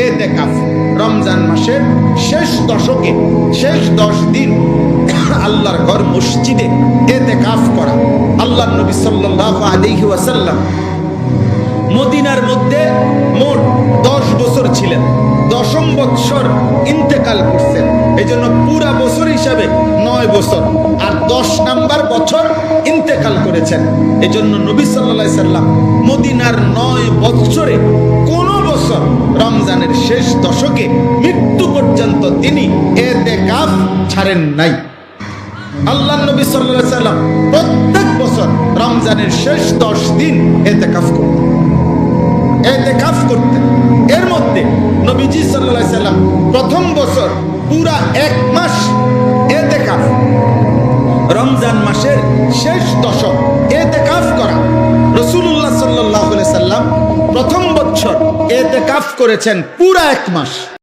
এতেকাফ। রমজান মাসের শেষ দশকে, শেষ 10 দিন আল্লাহর ঘর মসজিদে এতেকাফ করা। আল্লাহর নবী সাল্লাল্লাহু আলাইহি ওয়াসাল্লাম মদিনার মধ্যে মোট 10 বছর ছিলেন। 10ম বছর ইন্তেকাল করছেন। এই জন্য পুরা বছর হিসাবে 9 বছর, আর 10 নাম্বার বছর ইন্তেকাল করেছেন। এই জন্য নবী সাল্লাল্লাহু আলাইহি সাল্লাম মদিনার 9 বছরে কোন বছর রমজানের শেষ দশকে মৃত্যু পর্যন্ত তিনি এতেকাফ ছাড়েন নাই। আল্লাহর নবী সাল্লাল্লাহু আলাইহি সাল্লাম প্রত্যেক বছর রমজানের শেষ 10 দিন এতেকাফ করতেন। এর মধ্যে নবীজি সাল্লাল্লাহু আলাইহি সাল্লাম প্রথম বছর পুরা 1 মাস এতেকাফ, রমজান মাসের শেষ দশক এতেকাফ করা। রাসূলুল্লাহ সাল্লাল্লাহু আলাইহি সাল্লাম প্রথম বছর এতেকাফ করেছেন পুরা 1 মাস।